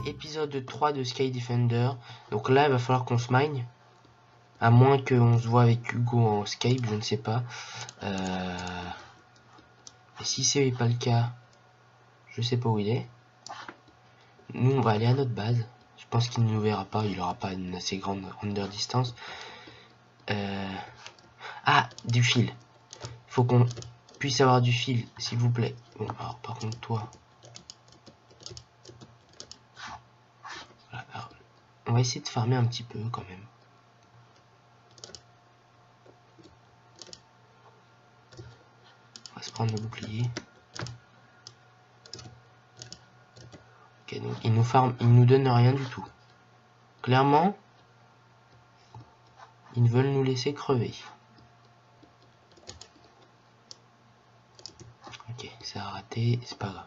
épisode 3 de Sky Defender. Donc là, il va falloir qu'on se mine. À moins qu'on se voit avec Hugo en Skype, je ne sais pas. Et si c'est pas le cas, je sais pas où il est. Nous, on va aller à notre base. Je pense qu'il ne nous verra pas, il aura pas une assez grande render distance. Ah, du fil. Il faut qu'on puisse avoir du fil, s'il vous plaît. Bon, alors par contre, toi... Voilà, alors, on va essayer de farmer un petit peu quand même. On va se prendre le bouclier. Ok, donc il nous donne rien du tout. Clairement, ils veulent nous laisser crever. Ok, ça a raté, c'est pas grave.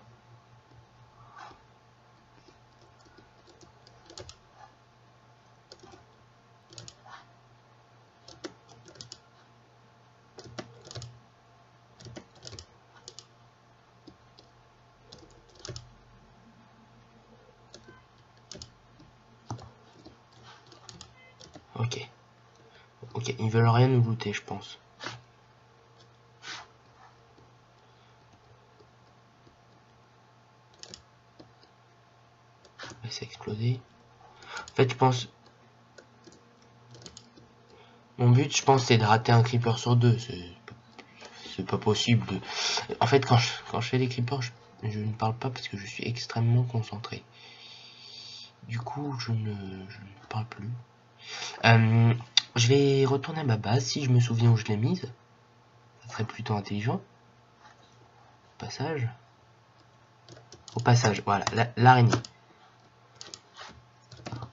Ok. Ok, ils veulent rien nous looter, je pense. Ça s'est explosé. En fait, je pense... Mon but, je pense, c'est de rater un creeper sur deux. C'est pas possible. En fait, quand je fais des creepers, je ne parle pas parce que je suis extrêmement concentré. Du coup, je ne parle plus. Je vais retourner à ma base, si je me souviens où je l'ai mise. Ça serait plutôt intelligent. Passage. Au passage, voilà, l'araignée.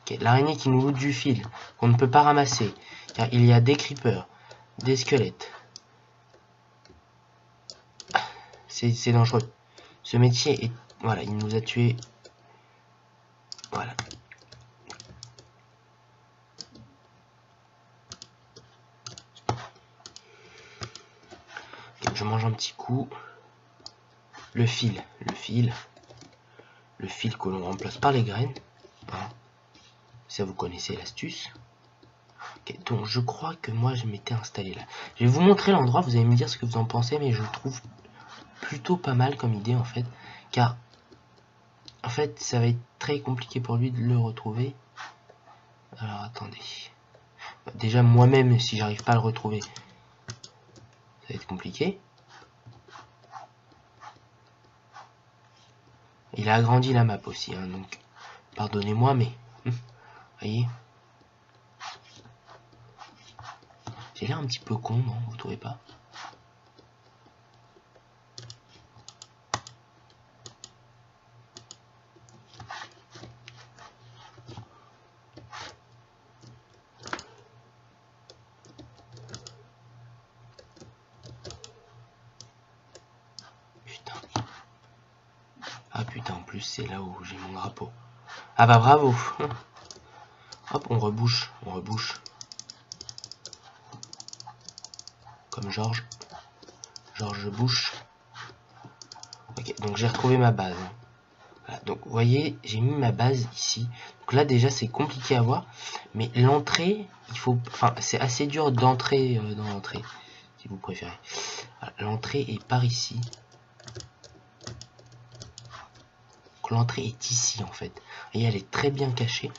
Okay, l'araignée qui nous loot du fil, qu'on ne peut pas ramasser, car il y a des creepers, des squelettes. C'est dangereux. Ce métier est... Voilà, il nous a tués. Voilà. Okay, je mange un petit coup. Le fil que l'on remplace par les graines. Hein. Ça, vous connaissez l'astuce. Okay, donc je crois que moi je m'étais installé là. Je vais vous montrer l'endroit, vous allez me dire ce que vous en pensez, mais je trouve plutôt pas mal comme idée en fait, car en fait ça va être très compliqué pour lui de le retrouver. Alors attendez, déjà moi-même si j'arrive pas à le retrouver, ça va être compliqué. Il a agrandi la map aussi, hein, donc pardonnez-moi, mais voyez, j'ai l'air un petit peu con, non, vous trouvez pas? Ah putain, en plus c'est là où j'ai mon drapeau. Ah bah bravo. Hop, on rebouche. Comme Georges. Georges Bush. Ok, donc j'ai retrouvé ma base. Voilà, donc vous voyez, j'ai mis ma base ici. Donc là déjà c'est compliqué à voir. Mais l'entrée, il faut... Enfin, c'est assez dur d'entrer dans l'entrée. Si vous préférez. Voilà, l'entrée est par ici. Donc l'entrée est ici en fait. Et elle est très bien cachée.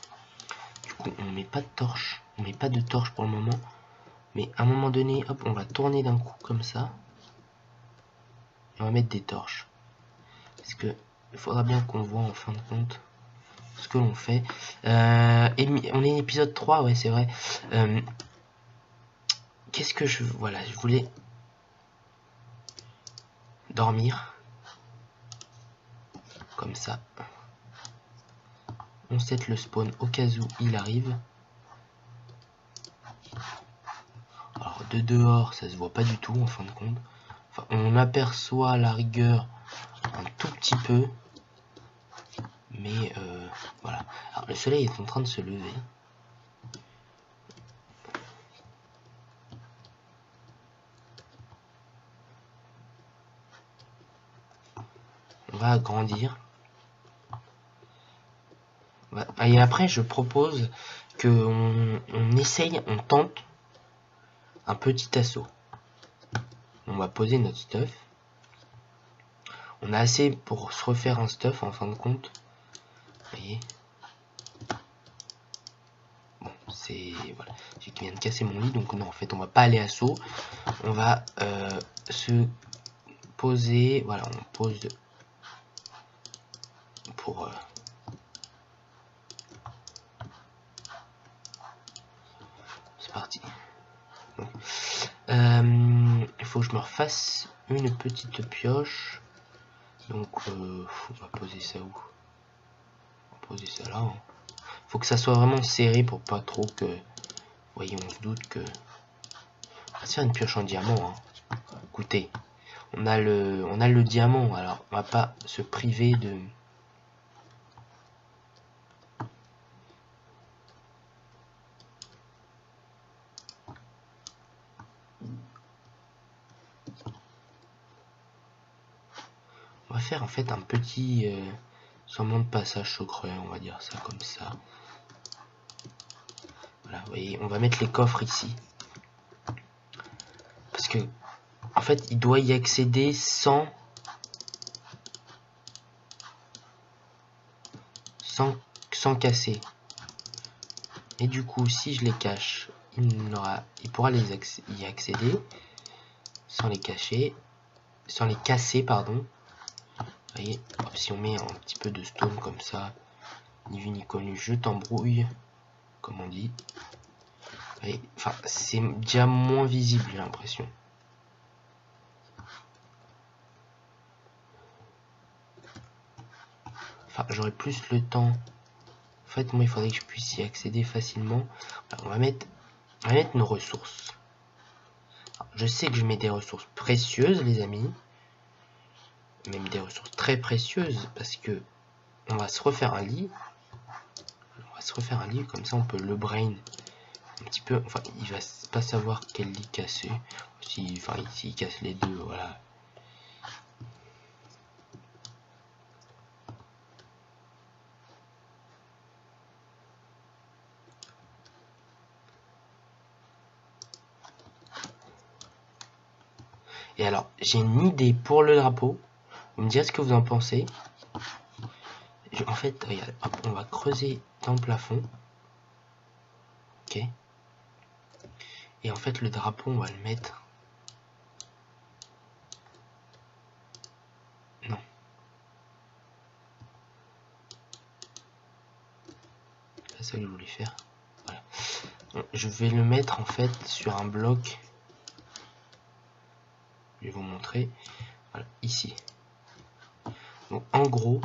Du coup, on met pas de torche. On met pas de torche pour le moment. Mais à un moment donné, hop, on va tourner d'un coup comme ça. Et on va mettre des torches. Parce que il faudra bien qu'on voit en fin de compte ce que l'on fait. On est épisode 3, ouais, c'est vrai. Qu'est-ce que je... Voilà, je voulais dormir. Comme ça. On set le spawn au cas où il arrive. Alors, de dehors, ça se voit pas du tout en fin de compte. Enfin, on aperçoit la rigueur un tout petit peu. Mais voilà. Alors, le soleil est en train de se lever. On va agrandir. Et après, je propose que on essaye, on tente un petit assaut. On va poser notre stuff. On a assez pour se refaire un stuff en fin de compte. Vous voyez. Bon, c'est... Voilà. J'ai qui vient de casser mon lit, donc non, en fait, on va pas aller assaut. On va se poser... Voilà, on pose pour... c'est parti. Il faut que je me refasse une petite pioche. Donc, on va poser ça où? On va poser ça là. Hein. Faut que ça soit vraiment serré pour pas trop que... Vous voyez, on se doute que... On va se faire une pioche en diamant. Hein. Écoutez, on a le diamant, alors on va pas se priver de... On va faire en fait un petit sûrement de passage secret, on va dire ça comme ça. Voilà, vous voyez, on va mettre les coffres ici. Parce que, en fait, il doit y accéder sans casser. Et du coup, si je les cache, il pourra y accéder sans les cacher, sans les casser, pardon. Vous voyez, hop, si on met un petit peu de stone comme ça, ni vu ni connu, je t'embrouille, comme on dit. Voyez, enfin, c'est déjà moins visible, j'ai l'impression. Enfin, j'aurais plus le temps. En fait, moi, il faudrait que je puisse y accéder facilement. Alors, on va mettre nos ressources. Alors, je sais que je mets des ressources précieuses, les amis. Même des ressources très précieuses, parce que on va se refaire un lit. On va se refaire un lit, comme ça on peut le brain un petit peu. Enfin, il va pas savoir quel lit casser. Enfin, ici il casse les deux, voilà. Et alors, j'ai une idée pour le drapeau. Vous me direz ce que vous en pensez. En fait, regarde, hop, on va creuser dans le plafond. Ok. Et en fait, le drapeau, on va le mettre. Non. C'est pas ça que je voulais faire. Voilà. Bon, je vais le mettre en fait sur un bloc. Je vais vous montrer. Voilà, ici. Donc en gros,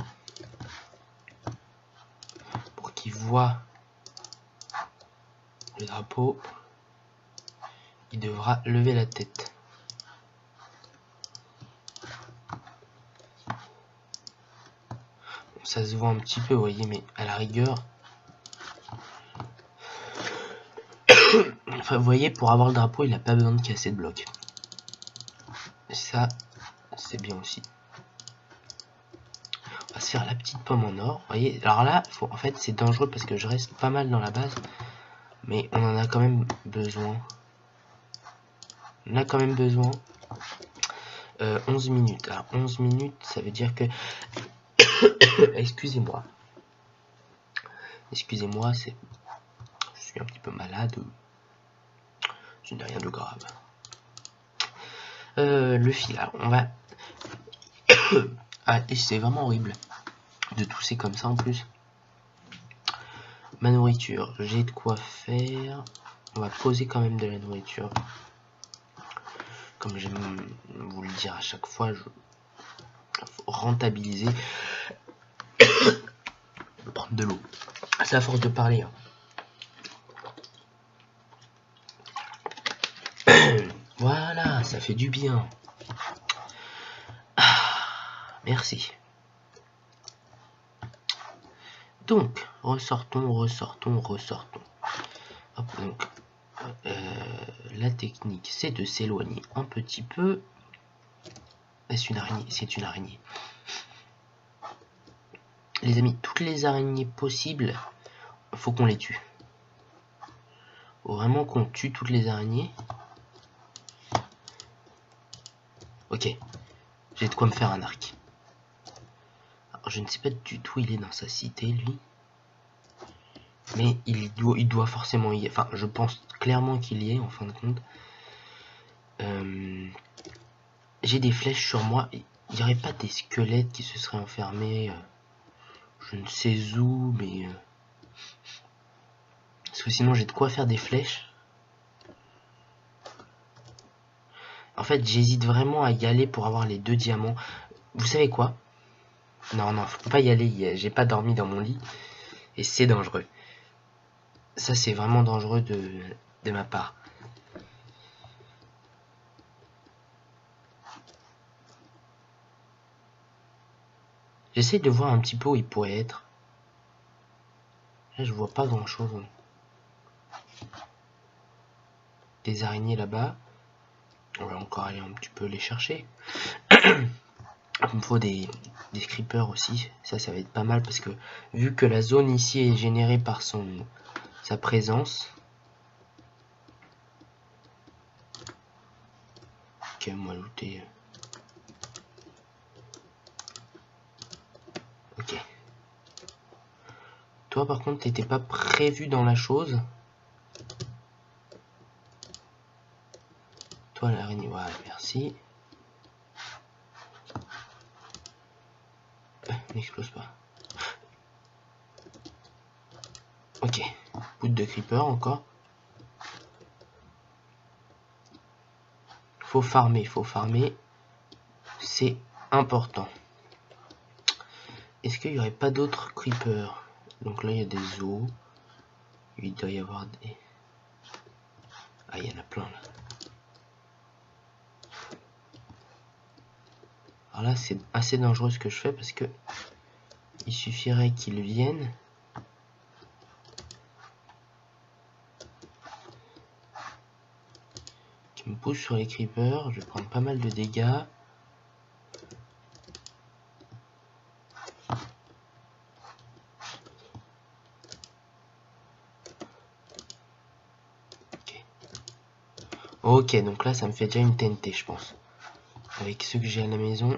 pour qu'il voit le drapeau, il devra lever la tête. Bon, ça se voit un petit peu, vous voyez, mais à la rigueur, enfin, vous voyez, pour avoir le drapeau, il n'a pas besoin de casser de bloc. Ça, c'est bien aussi. On va se faire la petite pomme en or. Vous voyez, alors là, en fait, c'est dangereux parce que je reste pas mal dans la base, mais on en a quand même besoin. On a quand même besoin. 11 minutes. Alors 11 minutes, ça veut dire que... Excusez-moi. Excusez-moi, je suis un petit peu malade. Ce n'est rien de grave. Le fil, alors on va... Ah, et c'est vraiment horrible de tousser comme ça en plus. Ma nourriture, j'ai de quoi faire. On va poser quand même de la nourriture. Comme j'aime vous le dire à chaque fois, faut rentabiliser. Prendre de l'eau. C'est à force de parler. Hein. Voilà, ça fait du bien. Ah, merci. Donc, ressortons. Hop, donc, la technique, c'est de s'éloigner un petit peu. Est-ce une araignée? C'est une araignée. les amis, toutes les araignées possibles, faut qu'on les tue. Faut vraiment qu'on tue toutes les araignées. Ok, j'ai de quoi me faire un arc. Alors, je ne sais pas du tout où il est dans sa cité, lui. Mais il doit forcément y être. Enfin, je pense clairement qu'il y est, en fin de compte. J'ai des flèches sur moi. Il n'y aurait pas des squelettes qui se seraient enfermés. Je ne sais où, mais... Parce que sinon, j'ai de quoi faire des flèches. En fait, j'hésite vraiment à y aller pour avoir les 2 diamants. Vous savez quoi? Non, non, faut pas y aller. J'ai pas dormi dans mon lit. Et c'est dangereux. Ça, c'est vraiment dangereux de ma part. J'essaie de voir un petit peu où il pourrait être. Là, je vois pas grand chose. Des araignées là-bas. On va encore aller un petit peu les chercher. Il me faut des creepers aussi. Ça va être pas mal parce que vu que la zone ici est générée par sa présence. Ok, moi looter. Ok. Toi par contre t'étais pas prévu dans la chose. Toi l'araignée, voilà, merci. N'explose pas. Ok. Bout de creeper encore. Faut farmer. C'est important. Est-ce qu'il n'y aurait pas d'autres creepers? Donc là il y a des os. Il doit y avoir des... Ah, il y en a plein là. Alors là c'est assez dangereux ce que je fais parce que il suffirait qu'ils viennent. Qu'ils me poussent sur les creepers. Je vais prendre pas mal de dégâts. Ok, donc là ça me fait déjà une TNT je pense. Avec ceux que j'ai à la maison,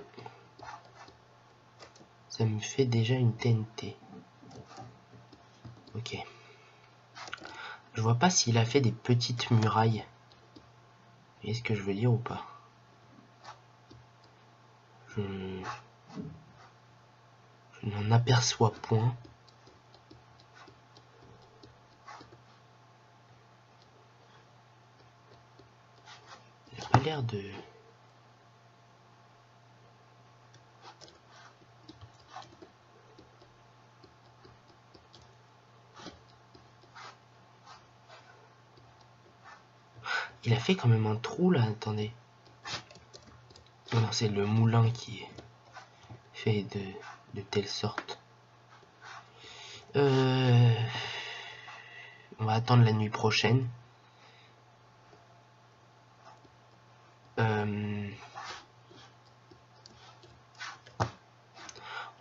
ça me fait déjà une TNT. Ok. Je vois pas s'il a fait des petites murailles. Est-ce que je veux dire ou pas? Je n'en aperçois point. Il n'a pas l'air de... Il a fait quand même un trou là, attendez. Oh non, c'est le moulin qui est fait de telle sorte. On va attendre la nuit prochaine.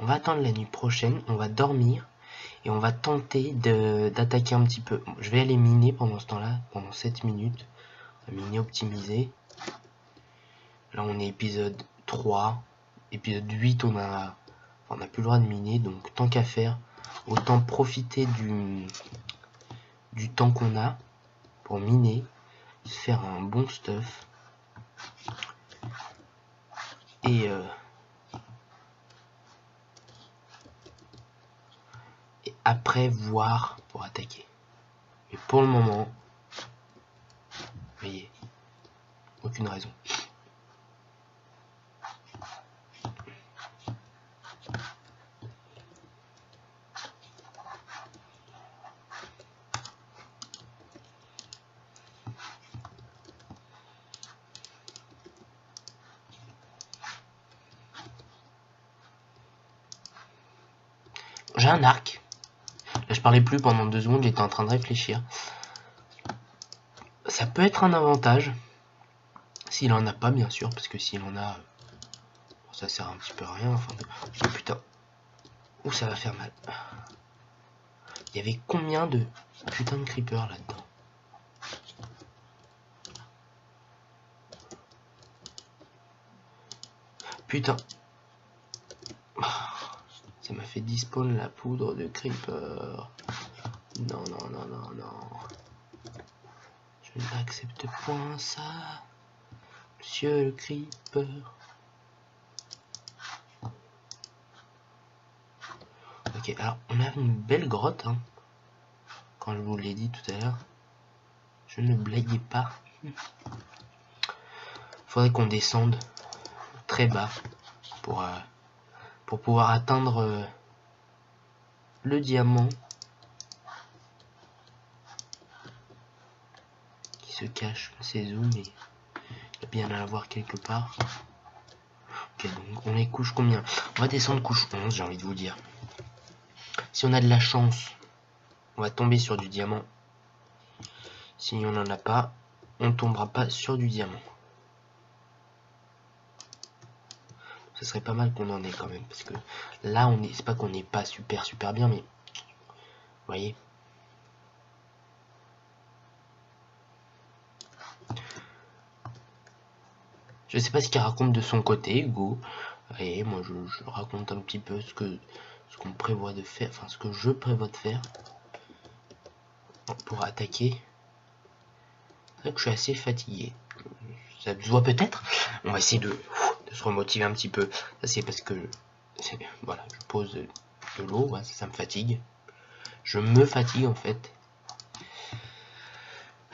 On va attendre la nuit prochaine, on va dormir et on va tenter d'attaquer un petit peu. Je vais aller miner pendant ce temps-là, pendant 7 minutes. On va miner optimiser. Là on est épisode 3. Épisode 8 on a plus le droit de miner, donc tant qu'à faire, autant profiter du temps qu'on a pour miner, se faire un bon stuff. Et après voir pour attaquer. Mais pour le moment, vous voyez, aucune raison. J'ai un arc. Là, je parlais plus pendant 2 secondes, j'étais en train de réfléchir. Ça peut être un avantage. S'il en a pas, bien sûr, parce que s'il en a, ça sert un petit peu à rien. Enfin, oh, putain. Ouh, ça va faire mal. Il y avait combien de putain de creepers là-dedans? Putain. Ça m'a fait despawn la poudre de creeper. Non, non, non, non, non. Je n'accepte point ça. Monsieur le creeper. Ok, alors on a une belle grotte, hein. Quand je vous l'ai dit tout à l'heure. Je ne blaguais pas. Faudrait qu'on descende très bas pour pouvoir atteindre le diamant qui se cache. C'est où, mais il doit bien à avoir quelque part. Ok, donc on est couche combien? On va descendre couche 11, j'ai envie de vous dire. Si on a de la chance, on va tomber sur du diamant. Si on n'en a pas, on tombera pas sur du diamant. Ce serait pas mal qu'on en ait quand même, parce que là on est, c'est pas qu'on n'est pas super bien, mais vous voyez. Je sais pas ce qu'il raconte de son côté, Hugo. Et moi je raconte un petit peu ce qu'on prévoit de faire, enfin ce que je prévois de faire pour attaquer. C'est vrai que je suis assez fatigué. Ça se voit peut-être. On va essayer de se remotiver un petit peu. Ça c'est parce que voilà, je pose de l'eau, ouais, ça me fatigue. Je me fatigue en fait.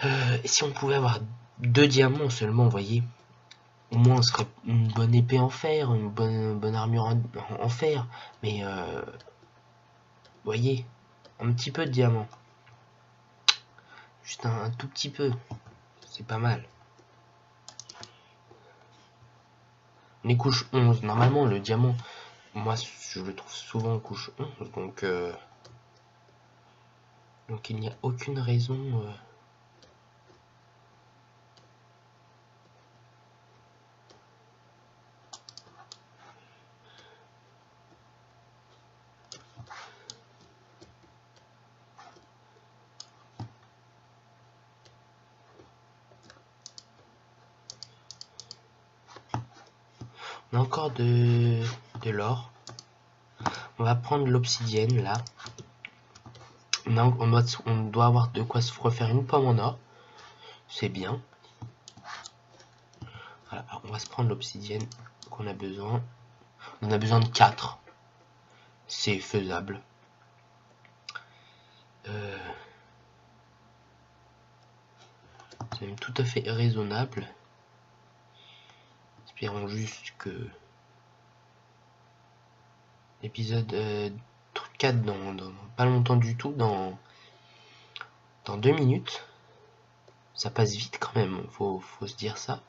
Et si on pouvait avoir 2 diamants seulement, vous voyez, au moins on serait une bonne épée en fer, une bonne armure en fer, mais vous voyez, un petit peu de diamant. Juste un tout petit peu. C'est pas mal. On est couche 11. Normalement, le diamant, moi, je le trouve souvent couche 11. Donc il n'y a aucune raison... On a encore de l'or. On va prendre l'obsidienne, là. On doit avoir de quoi se refaire une pomme en or. C'est bien. Voilà, alors on va se prendre l'obsidienne qu'on a besoin. On en a besoin de 4. C'est faisable. C'est même tout à fait raisonnable. Espérons juste que l'épisode 4 dans pas longtemps du tout, dans 2 minutes. Ça passe vite quand même, faut se dire ça.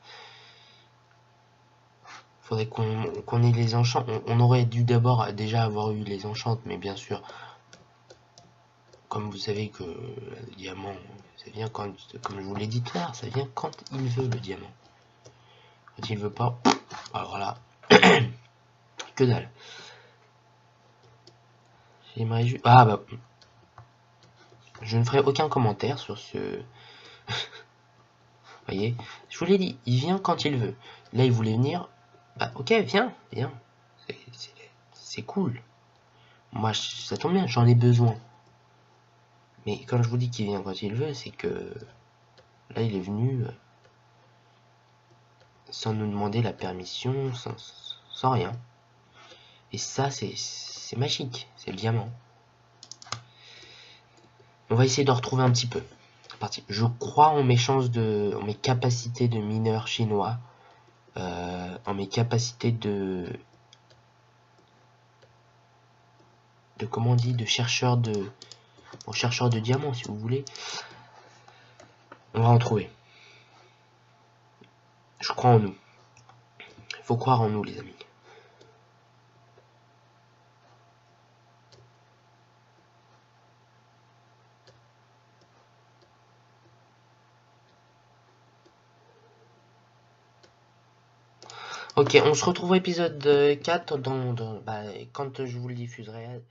Faudrait qu'on ait les enchants. On aurait dû d'abord déjà avoir eu les enchantes, mais bien sûr, comme vous savez que le diamant, ça vient quand, comme je vous l'ai dit tout à l'heure, ça vient quand il veut le diamant. Quand il veut pas, alors là, que dalle. J'aimerais juste... Ah bah... Je ne ferai aucun commentaire sur ce... voyez, je vous l'ai dit, il vient quand il veut. Là, il voulait venir. Bah, ok, viens. C'est cool. Moi, ça tombe bien, j'en ai besoin. Mais quand je vous dis qu'il vient quand il veut, c'est que... Là, il est venu... sans nous demander la permission, sans rien. Et ça, c'est magique. C'est le diamant. On va essayer de retrouver un petit peu. Je crois en mes chances en mes capacités de mineur chinois, en mes capacités de comment on dit, de chercheur de diamants, si vous voulez. On va en trouver. Je crois en nous. Il faut croire en nous, les amis. Ok, on se retrouve au épisode 4 quand je vous le diffuserai.